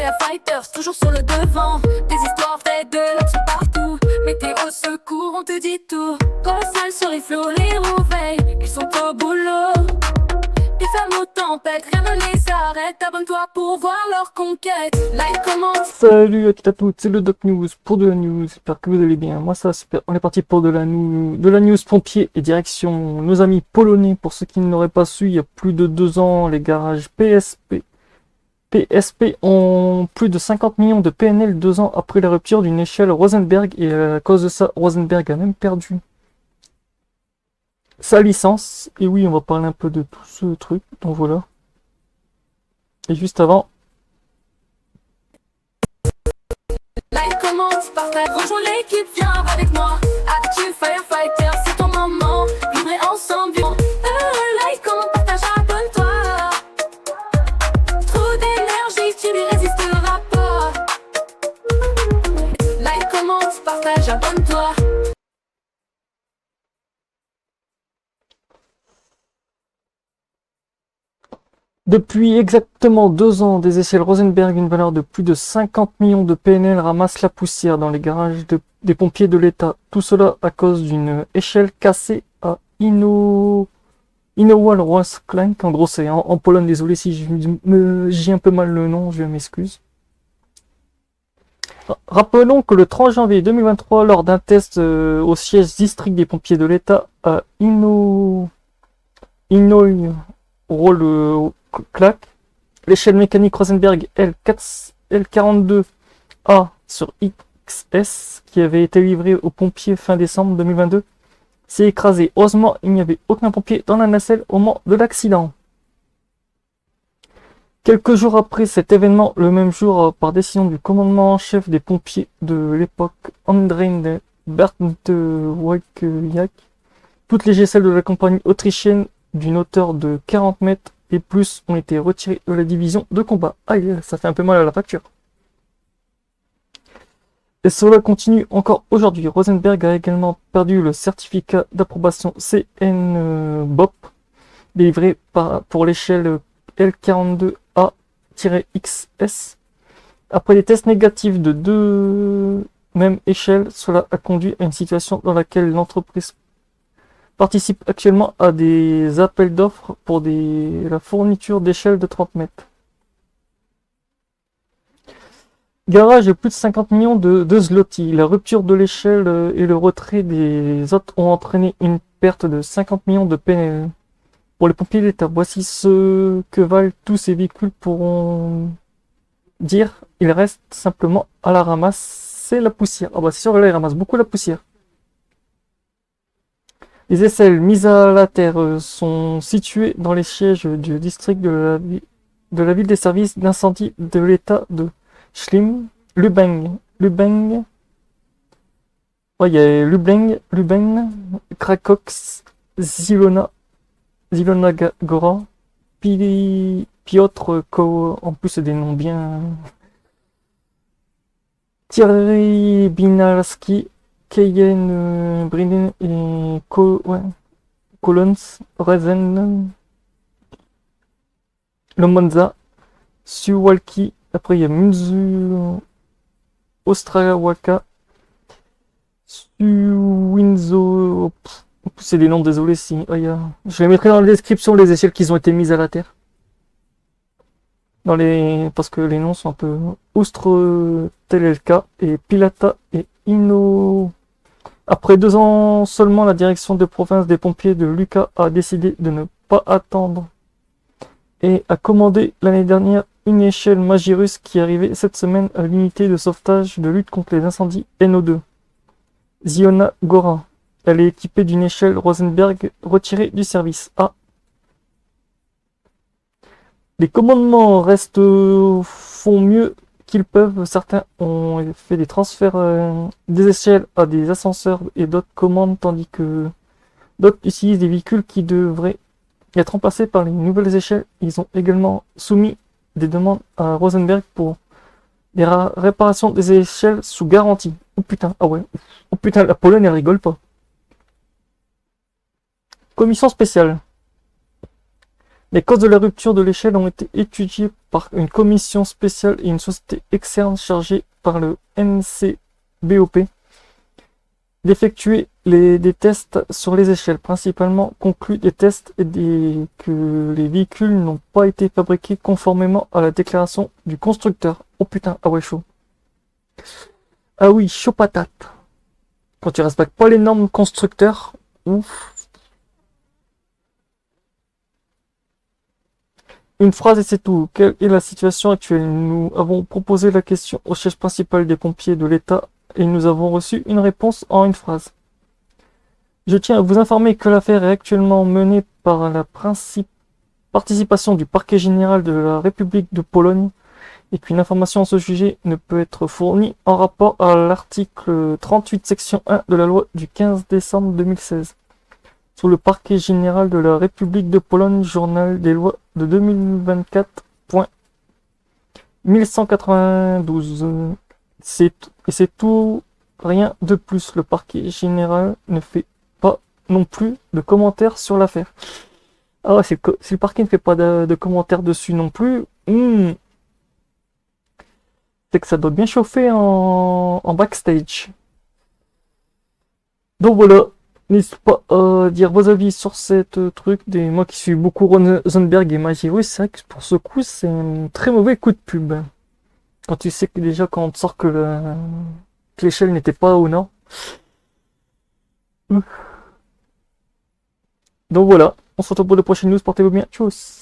firefighters, toujours sur le devant. Des histoires vraies de l'action partout. Météo, secours, on te dit tout. Quand la salle se rifle, les réveille, ils sont au boulot. Des fermes aux tempêtes, rien ne les arrête. Abonne-toi pour voir leur conquête. Live commence. Salut à toutes, c'est le Doc News pour de la news, j'espère que vous allez bien. Moi ça va super, on est parti pour de la news pompier et direction nos amis polonais. Pour ceux qui ne l'auraient pas su, il y a plus de 2 ans, les garages PSP ont plus de 50 millions de PNL 2 ans après la rupture d'une échelle Rosenberg, et à cause de ça, Rosenberg a même perdu sa licence. Et oui, on va parler un peu de tout ce truc, donc voilà. Et juste avant, Live commence, partage, rejoins l'équipe, viens avec moi. Active Firefighter, c'est ton moment. Vivre ensemble, vivons. Live commence, partage, abonne-toi. Trop d'énergie, tu n'y résisteras pas. Live commence, partage, abonne-toi. depuis exactement 2 ans, des échelles Rosenberg, une valeur de plus de 50 millions de PNL, ramassent la poussière dans les garages des pompiers de l'État. Tout cela à cause d'une échelle cassée à Inowal-Rosklank. En gros, c'est en Pologne. Désolé si j'ai un peu mal le nom, je m'excuse. Rappelons que le 30 janvier 2023, lors d'un test au siège district des pompiers de l'État à Inowal-Rosklank, l'échelle mécanique Rosenberg L42A sur XS, qui avait été livrée aux pompiers fin décembre 2022, s'est écrasée. Heureusement, il n'y avait aucun pompier dans la nacelle au moment de l'accident. Quelques jours après cet événement, le même jour, par décision du commandement en chef des pompiers de l'époque, André Bernd-Wojciak, toutes les GSL de la compagnie autrichienne d'une hauteur de 40 mètres et plus ont été retirées de la division de combat. Aïe, ça fait un peu mal à la facture. Et cela continue encore aujourd'hui. Rosenberg a également perdu le certificat d'approbation CNBOP délivré pour l'échelle L42A-XS. Après des tests négatifs de 2 mêmes échelles, cela a conduit à une situation dans laquelle l'entreprise participe actuellement à des appels d'offres pour la fourniture d'échelles de 30 mètres. Garage de plus de 50 millions de zloty. La rupture de l'échelle et le retrait des autres ont entraîné une perte de 50 millions de PNL. Pour les pompiers d'État, voici ce que valent tous ces véhicules, pourront dire. Il reste simplement à la ramasse, c'est la poussière. Ah bah c'est sûr, là il ramasse beaucoup la poussière. Les aisselles mises à la terre sont situées dans les sièges du district de la ville des services d'incendie de l'État de Schlim, Lublin. Ouais, il y a Lublin, Krakow, Zilona Gora, Piotr Ko, en plus c'est des noms bien. Thierry Binalski, Keyen Brinden et Kolons, Rezen, Lomonza, Suwalki. Après il y a Munzu, Ostrawaka, Suwinzo. C'est des noms, désolé si. Oh, je les mettrai dans la description, les échelles qui ont été mises à la terre. Parce que les noms sont un peu. Ostre Telelka et Pilata et Ino. Après 2 ans seulement, la direction de province des pompiers de Lucas a décidé de ne pas attendre et a commandé l'année dernière une échelle Magirus qui est arrivée cette semaine à l'unité de sauvetage de lutte contre les incendies NO2. Ziona Gora. Elle est équipée d'une échelle Rosenberg retirée du service A. Les commandements font mieux qu'ils peuvent. Certains ont fait des transferts des échelles à des ascenseurs et d'autres commandent, tandis que d'autres utilisent des véhicules qui devraient être remplacés par les nouvelles échelles. Ils ont également soumis des demandes à Rosenberg pour des réparations des échelles sous garantie. Oh putain, ah ouais. Oh putain, la Pologne elle rigole pas. Commission spéciale. Les causes de la rupture de l'échelle ont été étudiées par une commission spéciale et une société externe chargée par le NCBOP d'effectuer des tests sur les échelles, principalement conclut des tests que les véhicules n'ont pas été fabriqués conformément à la déclaration du constructeur. Oh putain, ah ouais, chaud. Ah oui, chaud patate. Quand tu respectes pas les normes constructeurs, ouf. Une phrase et c'est tout. Quelle est la situation actuelle? Nous avons proposé la question au siège principal des pompiers de l'État et nous avons reçu une réponse en une phrase. Je tiens à vous informer que l'affaire est actuellement menée par la participation du parquet général de la République de Pologne et qu'une information à ce sujet ne peut être fournie en rapport à l'article 38 section 1 de la loi du 15 décembre 2016. Sous le parquet général de la République de Pologne, journal des lois de 2024.1192. Et c'est tout, rien de plus. Le parquet général ne fait pas non plus de commentaires sur l'affaire. Ah ouais, si le parquet ne fait pas de commentaires dessus non plus, c'est que ça doit bien chauffer en backstage. Donc voilà. N'hésitez pas à dire vos avis sur cette truc. Moi qui suis beaucoup Rosenberg et Magic, oui, c'est vrai que pour ce coup, c'est un très mauvais coup de pub. Quand tu sais que déjà, quand on te sort que l'échelle n'était pas au nord. Donc voilà, on se retrouve pour de prochaines news. Portez-vous bien. Tchuss.